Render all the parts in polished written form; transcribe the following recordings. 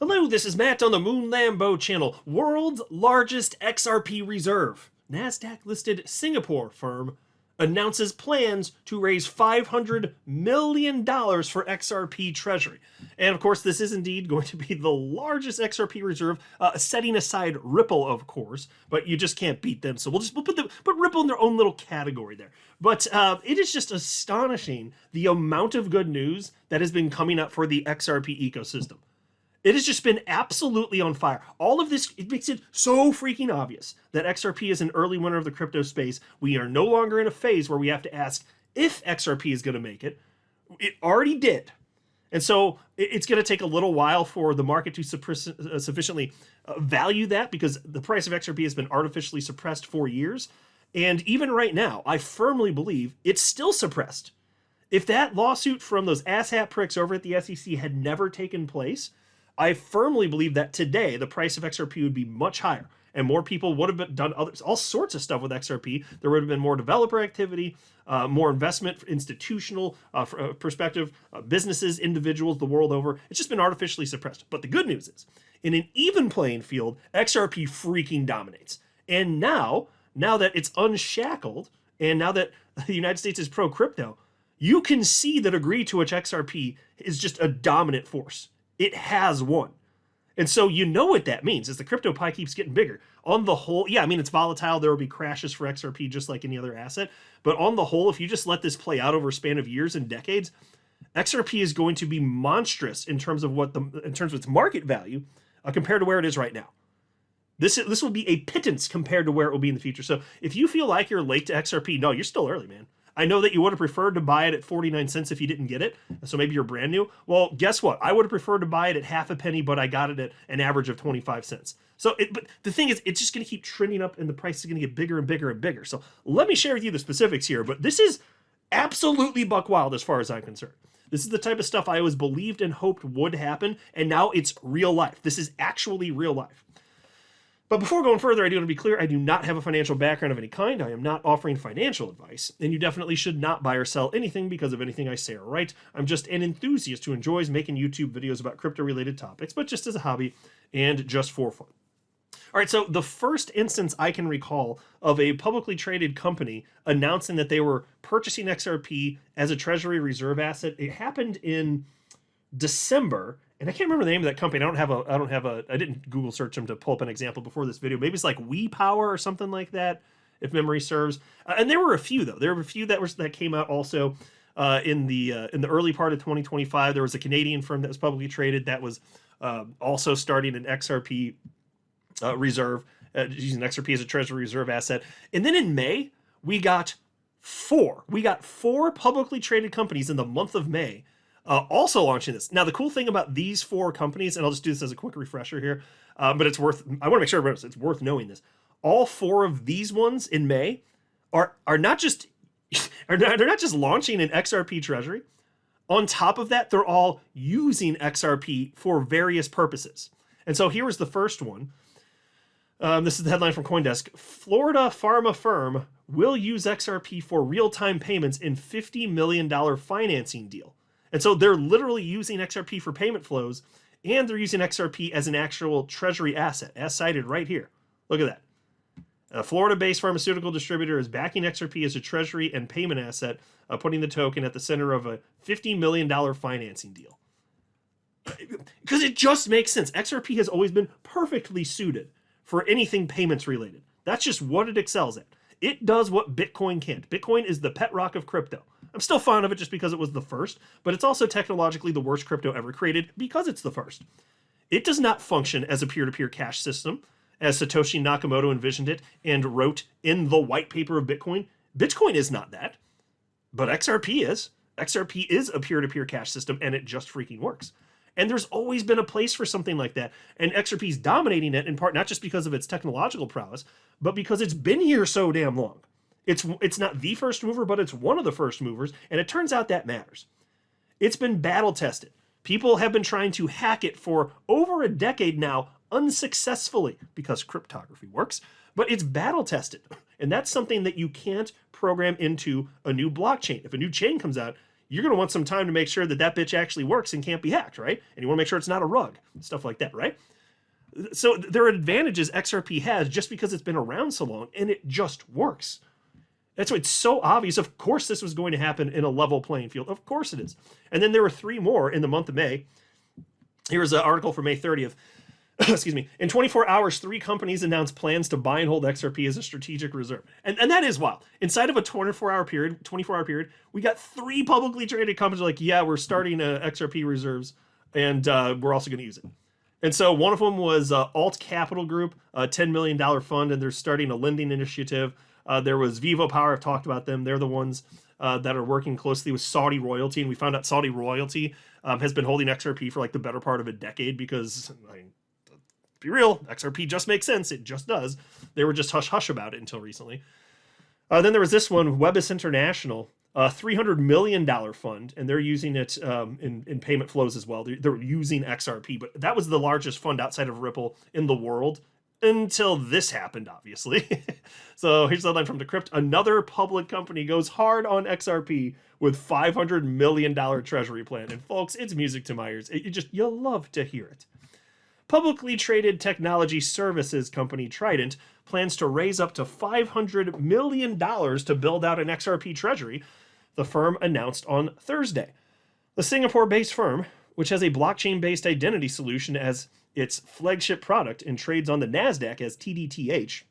Hello, this is Matt on the Moon Lambo channel. World's largest XRP reserve. NASDAQ listed Singapore firm announces plans to raise $500 million for XRP treasury. And of course, this is indeed going to be the largest XRP reserve, setting aside Ripple, of course, but you just can't beat them. So we'll put Ripple in their own little category there. But it is just astonishing the amount of good news that has been coming up for the XRP ecosystem. It has just been absolutely on fire. All of this, it makes it so freaking obvious that XRP is an early winner of the crypto space. We are no longer in a phase where we have to ask if XRP is going to make it. It already did. And so it's going to take a little while for the market to sufficiently value that, because the price of XRP has been artificially suppressed for years. And even right now, I firmly believe it's still suppressed. If that lawsuit from those asshat pricks over at the SEC had never taken place, I firmly believe that today the price of XRP would be much higher, and more people would have done all sorts of stuff with XRP. There would have been more developer activity, more investment, institutional perspective, businesses, individuals the world over. It's just been artificially suppressed. But the good news is, in an even playing field, XRP freaking dominates. And now that it's unshackled, and now that the United States is pro-crypto, you can see the degree to which XRP is just a dominant force. It has won. And so you know what that means as the crypto pie keeps getting bigger. On the whole, yeah, I mean, it's volatile. There will be crashes for XRP just like any other asset. But on the whole, if you just let this play out over a span of years and decades, XRP is going to be monstrous in terms of its market value compared to where it is right now. This will be a pittance compared to where it will be in the future. So if you feel like you're late to XRP, no, you're still early, man. I know that you would have preferred to buy it at 49 cents if you didn't get it. So maybe you're brand new. Well, guess what? I would have preferred to buy it at half a penny, but I got it at an average of 25 cents. But the thing is, it's just going to keep trending up and the price is going to get bigger and bigger and bigger. So let me share with you the specifics here, but this is absolutely buck wild as far as I'm concerned. This is the type of stuff I always believed and hoped would happen, and now it's real life. This is actually real life. But before going further, I do want to be clear, I do not have a financial background of any kind. I am not offering financial advice, and you definitely should not buy or sell anything because of anything I say or write. I'm just an enthusiast who enjoys making YouTube videos about crypto-related topics, but just as a hobby and just for fun. All right, so the first instance I can recall of a publicly traded company announcing that they were purchasing XRP as a treasury reserve asset, it happened in December. And I can't remember the name of that company. I didn't Google search them to pull up an example before this video. Maybe it's like WePower or something like that, if memory serves. And there were a few though. There were a few that came out also in the early part of 2025. There was a Canadian firm that was publicly traded that was also starting an XRP reserve, using XRP as a treasury reserve asset. And then in May, we got four publicly traded companies in the month of May. Also launching this. Now, the cool thing about these four companies, and I'll just do this as a quick refresher here, but I want to make sure everyone knows it's worth knowing this. All four of these ones in May are not just they're not just launching an XRP treasury. On top of that, they're all using XRP for various purposes. And so here is the first one. This is the headline from CoinDesk. Florida pharma firm will use XRP for real-time payments in $50 million financing deal. And so they're literally using XRP for payment flows, and they're using XRP as an actual treasury asset, as cited right here. Look at that. A Florida-based pharmaceutical distributor is backing XRP as a treasury and payment asset, putting the token at the center of a $50 million financing deal. Because it just makes sense. XRP has always been perfectly suited for anything payments related. That's just what it excels at. It does what Bitcoin can't. Bitcoin is the pet rock of crypto. I'm still fond of it just because it was the first, but it's also technologically the worst crypto ever created because it's the first. It does not function as a peer-to-peer cash system, as Satoshi Nakamoto envisioned it and wrote in the white paper of Bitcoin. Bitcoin is not that, but XRP is. XRP is a peer-to-peer cash system, and it just freaking works. And there's always been a place for something like that, and XRP is dominating it in part not just because of its technological prowess, but because it's been here so damn long. It's not the first mover, but it's one of the first movers, and it turns out that matters. It's been battle tested. People have been trying to hack it for over a decade now, unsuccessfully, because cryptography works, but it's battle tested. And that's something that you can't program into a new blockchain. If a new chain comes out, you're going to want some time to make sure that that bitch actually works and can't be hacked, right? And you want to make sure it's not a rug, stuff like that, right? So there are advantages XRP has just because it's been around so long, and it just works. That's why it's so obvious. Of course this was going to happen in a level playing field. Of course it is. And then there were 3 more in the month of May. Here's an article from May 30th. Excuse me. In 24 hours, 3 companies announced plans to buy and hold XRP as a strategic reserve. And that is wild. Inside of a 24-hour period, we got 3 publicly traded companies like, yeah, we're starting XRP reserves, and we're also going to use it. And so one of them was Alt Capital Group, a $10 million fund, and they're starting a lending initiative. There was Vivo Power. I've talked about them. They're the ones that are working closely with Saudi Royalty. And we found out Saudi Royalty has been holding XRP for like the better part of a decade because, I mean, to be real, XRP just makes sense. It just does. They were just hush-hush about it until recently. Then there was this one, Webis International, a $300 million fund, and they're using it in payment flows as well. They're using XRP, but that was the largest fund outside of Ripple in the world until this happened, obviously. So here's the line from Decrypt. Another public company goes hard on XRP with $500 million treasury plan. And folks, it's music to my ears. You'll love to hear it. Publicly traded technology services company Trident plans to raise up to $500 million to build out an XRP treasury, the firm announced on Thursday. The Singapore-based firm, which has a blockchain-based identity solution as its flagship product and trades on the NASDAQ as TDTH,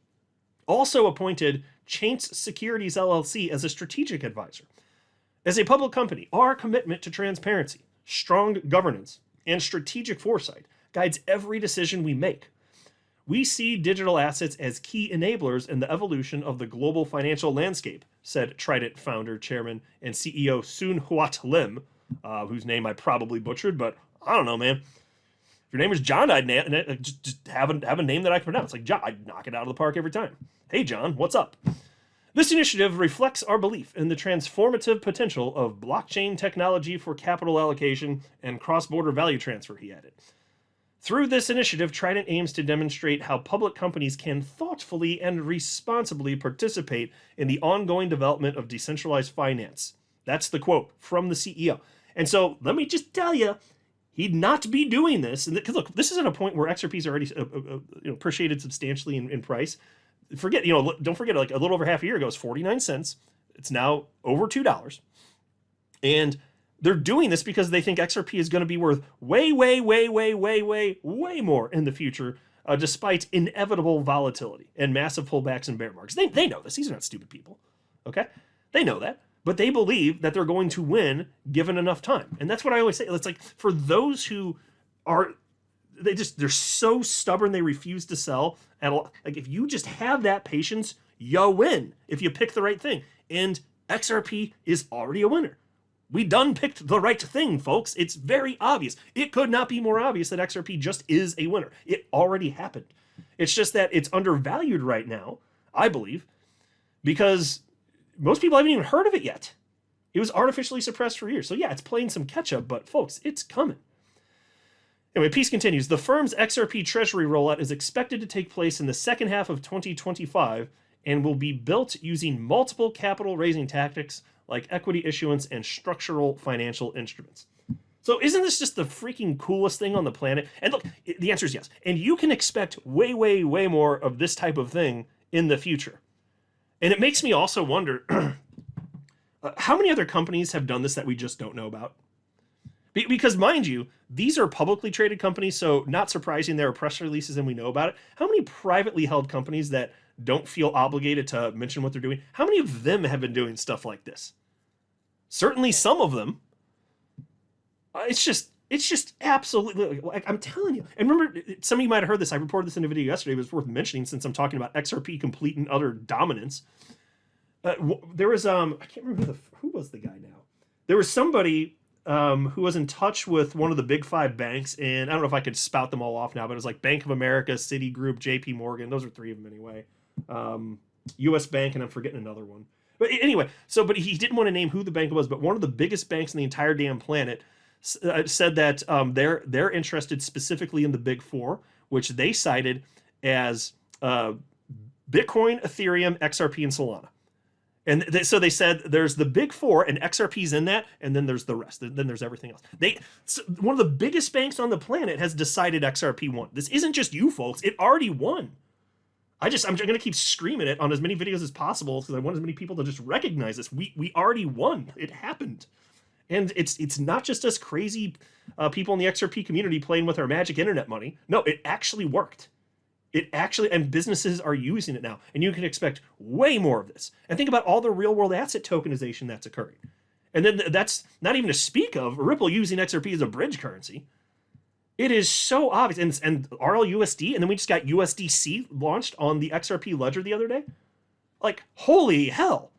also appointed Chaince Securities LLC as a strategic advisor. As a public company, our commitment to transparency, strong governance, and strategic foresight guides every decision we make. We see digital assets as key enablers in the evolution of the global financial landscape, said Trident founder, chairman, and CEO Soon Huat Lim, whose name I probably butchered, but I don't know, man. If your name is John, I'd just have a name that I can pronounce. Like John, I'd knock it out of the park every time. Hey, John, what's up? This initiative reflects our belief in the transformative potential of blockchain technology for capital allocation and cross-border value transfer, he added. Through this initiative, Trident aims to demonstrate how public companies can thoughtfully and responsibly participate in the ongoing development of decentralized finance. That's the quote from the CEO. And so let me just tell you, he'd not be doing this. Because look, this is at a point where XRP's already appreciated substantially in price. Don't forget, like a little over half a year ago, it was 49 cents. It's now over $2. And they're doing this because they think XRP is going to be worth way more in the future, despite inevitable volatility and massive pullbacks and bear markets. They know this. These are not stupid people. Okay? They know that. But they believe that they're going to win given enough time. And that's what I always say. It's like for those who are, they're so stubborn they refuse to sell. And like if you just have that patience, you win if you pick the right thing. And XRP is already a winner. We done picked the right thing, folks. It's very obvious. It could not be more obvious that XRP just is a winner. It already happened. It's just that it's undervalued right now, I believe, because most people haven't even heard of it yet. It was artificially suppressed for years. So yeah, it's playing some catch up, but folks, it's coming. Anyway, piece continues. The firm's XRP treasury rollout is expected to take place in the second half of 2025 and will be built using multiple capital raising tactics like equity issuance and structural financial instruments. So isn't this just the freaking coolest thing on the planet? And look, the answer is yes. And you can expect way more of this type of thing in the future. And it makes me also wonder, how many other companies have done this that we just don't know about? Because mind you, these are publicly traded companies, so not surprising there are press releases and we know about it. How many privately held companies that don't feel obligated to mention what they're doing, how many of them have been doing stuff like this? Certainly some of them. It's just absolutely, like, I'm telling you. And remember, some of you might have heard this. I reported this in a video yesterday. It was worth mentioning since I'm talking about XRP complete and utter dominance. There was, I can't remember who was the guy now. There was somebody who was in touch with one of the big 5 banks, and I don't know if I could spout them all off now, but it was like Bank of America, Citigroup, JP Morgan. Those are 3 of them anyway. US Bank, and I'm forgetting another one. But anyway, but he didn't want to name who the bank was, but one of the biggest banks in the entire damn planet said that they're interested specifically in the big 4, which they cited as Bitcoin, Ethereum, XRP, and Solana. And so they said there's the big four, and XRP's in that, and then there's the rest. Then there's everything else. One of the biggest banks on the planet has decided XRP won. This isn't just you folks. It already won. I'm just going to keep screaming it on as many videos as possible because I want as many people to just recognize this. We already won. It happened. And it's not just us crazy people in the XRP community playing with our magic internet money. No, it actually worked. And businesses are using it now. And you can expect way more of this. And think about all the real world asset tokenization that's occurring. And then that's not even to speak of Ripple using XRP as a bridge currency. It is so obvious. And RLUSD, and then we just got USDC launched on the XRP ledger the other day. Like, holy hell.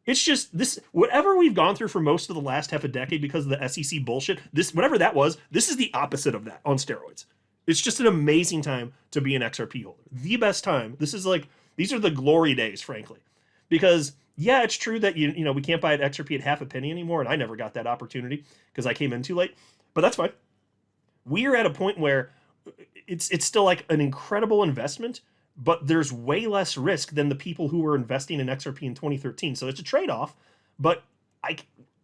It's just this, whatever we've gone through for most of the last half a decade because of the SEC bullshit, whatever that was, this is the opposite of that on steroids. It's just an amazing time to be an XRP holder. The best time. These are the glory days, frankly. Because, yeah, it's true that, you know, we can't buy an XRP at half a penny anymore, and I never got that opportunity because I came in too late. But that's fine. We are at a point where it's still like an incredible investment, but there's way less risk than the people who were investing in XRP in 2013. So it's a trade-off. But I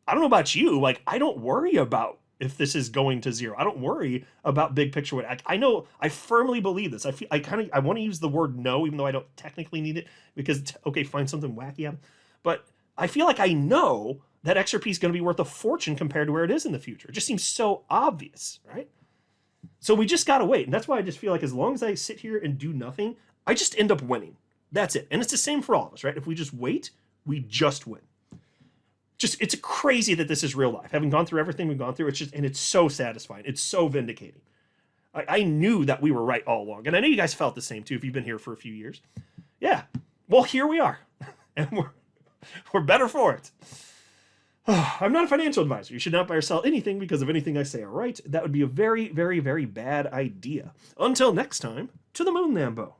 don't know about you. Like, I don't worry about if this is going to zero. I don't worry about big picture. I know, I firmly believe this. I want to use the word no, even though I don't technically need it because, okay, find something wacky out. But I feel like I know that XRP is going to be worth a fortune compared to where it is in the future. It just seems so obvious, right? So we just got to wait. And that's why I just feel like as long as I sit here and do nothing, I just end up winning. That's it. And it's the same for all of us, right? If we just wait, we just win. It's crazy that this is real life. Having gone through everything we've gone through, and it's so satisfying. It's so vindicating. I knew that we were right all along. And I know you guys felt the same too if you've been here for a few years. Yeah. Well, here we are. And we're better for it. I'm not a financial advisor. You should not buy or sell anything because of anything I say, all right? That would be a very, very, very bad idea. Until next time, to the moon, Lambo.